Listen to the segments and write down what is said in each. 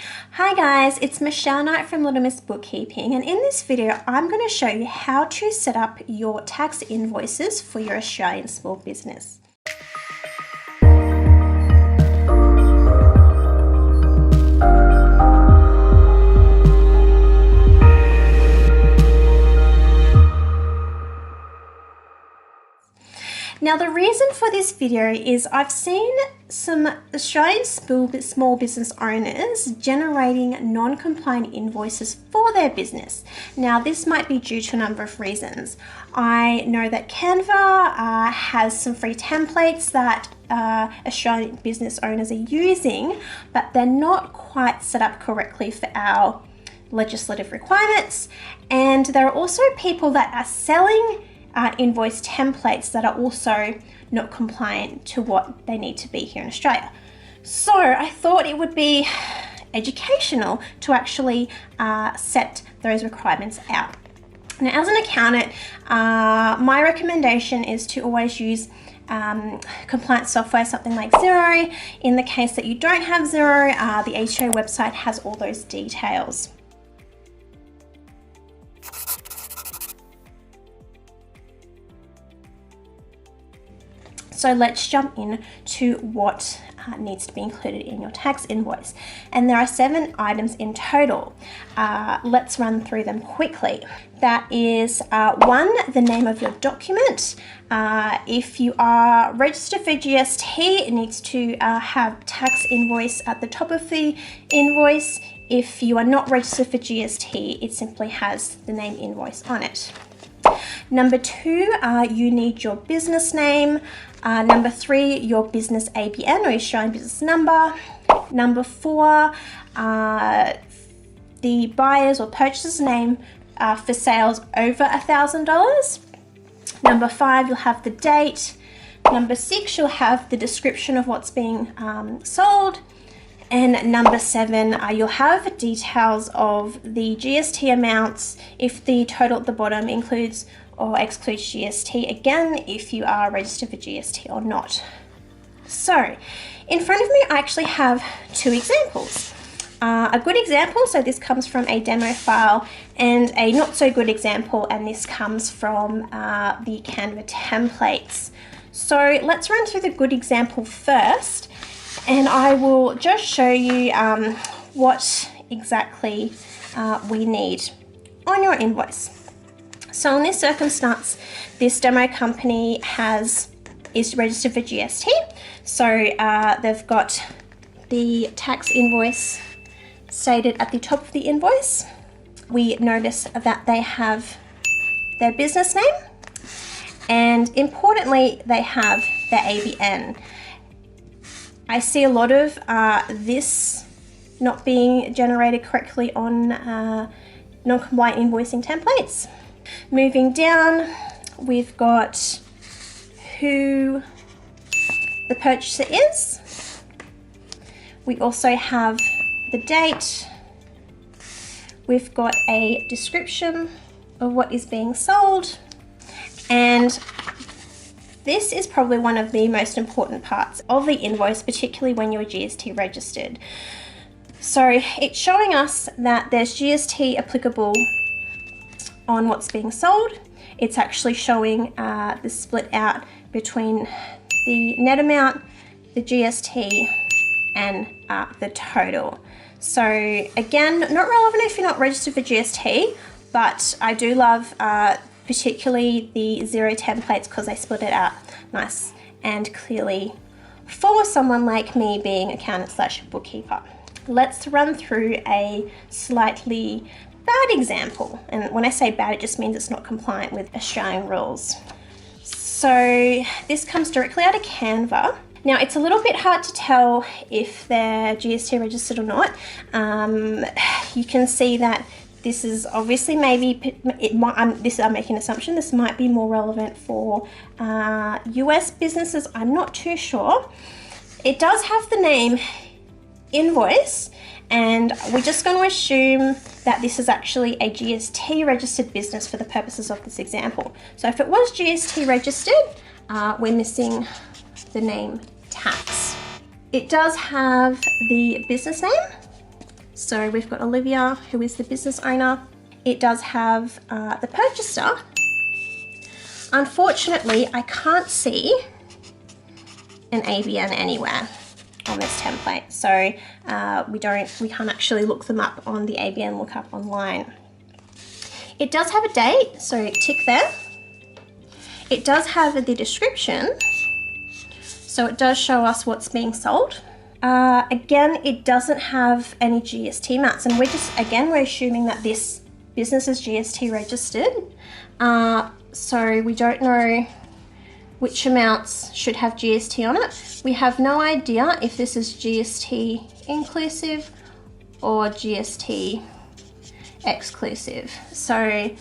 Hi guys, it's Michelle Knight from Little Miss Bookkeeping, and in this video I'm going to show you how to set up your tax invoices for your Australian small business. Now the reason for this video is I've seen some Australian small business owners generating non-compliant invoices for their business. Now this might be due to a number of reasons. I know that Canva has some free templates that Australian business owners are using, but they're not quite set up correctly for our legislative requirements. And there are also people that are selling invoice templates that are also not compliant to what they need to be here in Australia. So I thought it would be educational to actually set those requirements out. Now, as an accountant, my recommendation is to always use compliance software, something like Xero. In the case that you don't have Xero, the ATO website has all those details. So let's jump in to what needs to be included in your tax invoice. And there are 7 items in total. Let's run through them quickly. That is 1, the name of your document. If you are registered for GST, it needs to have tax invoice at the top of the invoice. If you are not registered for GST, it simply has the name invoice on it. Number 2, you need your business name. Number 3, your business ABN or Australian business number. Number 4, the buyer's or purchaser's name for sales over $1,000. Number 5, you'll have the date. Number 6, you'll have the description of what's being sold. And number 7, you'll have details of the GST amounts if the total at the bottom includes or excludes GST, again, if you are registered for GST or not. So, in front of me, I actually have 2 examples. A good example, so this comes from a demo file, and a not so good example, and this comes from the Canva templates. So let's run through the good example first, and I will just show you what exactly we need on your invoice. So in this circumstance, this demo company is registered for GST. So they've got the tax invoice stated at the top of the invoice. We notice that they have their business name, and importantly, they have their ABN. I see a lot of this not being generated correctly on non-compliant invoicing templates. Moving down, we've got who the purchaser is. We also have the date. We've got a description of what is being sold. And this is probably one of the most important parts of the invoice, particularly when you're GST registered. So it's showing us that there's GST applicable on what's being sold. It's actually showing the split out between the net amount, the GST, and the total. So again, not relevant if you're not registered for GST, but I do love particularly the Xero templates because they split it out nice and clearly for someone like me being accountant / bookkeeper. Let's run through a slightly bad example, and when I say bad, it just means it's not compliant with Australian rules. So this comes directly out of Canva. Now it's a little bit hard to tell if they're GST registered or not. You can see that this is obviously I'm making an assumption, this might be more relevant for US businesses, I'm not too sure. It does have the name Invoice, and we're just going to assume that this is actually a GST registered business for the purposes of this example. So if it was GST registered, we're missing the name tax. It does have the business name, So we've got Olivia, who is the business owner. It does have the purchaser. Unfortunately, I can't see an ABN anywhere on this template, so we can't actually look them up on the ABN lookup online. It does have a date, so tick there. It does have the description, so it does show us what's being sold. Again, it doesn't have any GST amounts, and we're assuming that this business is GST registered, so we don't know which amounts should have GST on it. We have no idea if this is GST inclusive or GST exclusive. So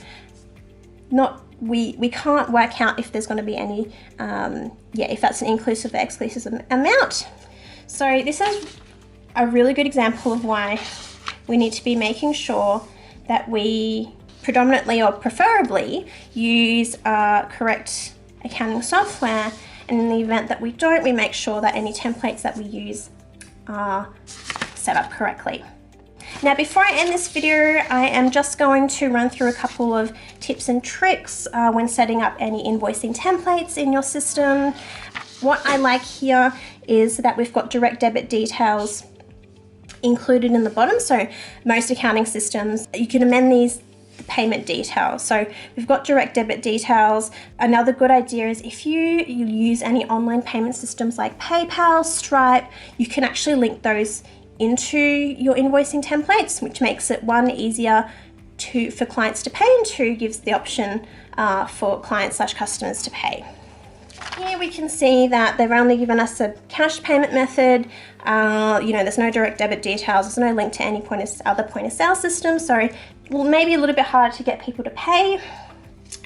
we can't work out if there's going to be any, if that's an inclusive or exclusive amount. So this is a really good example of why we need to be making sure that we predominantly or preferably use correct accounting software, and in the event that we don't, we make sure that any templates that we use are set up correctly. Now, before I end this video, I am just going to run through a couple of tips and tricks when setting up any invoicing templates in your system. What I like here is that we've got direct debit details included in the bottom. So most accounting systems, you can amend these payment details. So we've got direct debit details. Another good idea is if you use any online payment systems like PayPal, Stripe, you can actually link those into your invoicing templates, which makes it one, easier for clients to pay, and two, gives the option for clients/customers to pay. Here we can see that they've only given us a cash payment method. There's no direct debit details. There's no link to any other point of sale system. So maybe a little bit hard to get people to pay.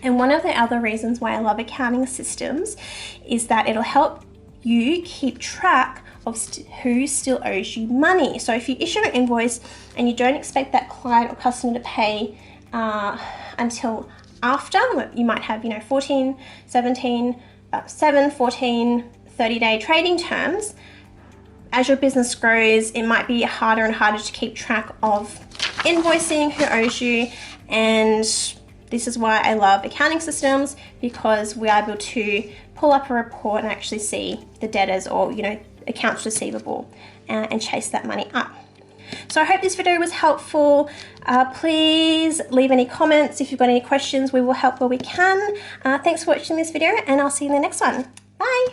And one of the other reasons why I love accounting systems is that it'll help you keep track of who still owes you money. So if you issue an invoice and you don't expect that client or customer to pay until after, you might have 14, 17, 7, 14, 30-day trading terms. As your business grows, it might be harder and harder to keep track of invoicing, who owes you, and this is why I love accounting systems, because we're able to pull up a report and actually see the debtors or accounts receivable and chase that money up. So I hope this video was helpful. Please leave any comments. If you've got any questions, we will help where we can. Thanks for watching this video, and I'll see you in the next one. Bye.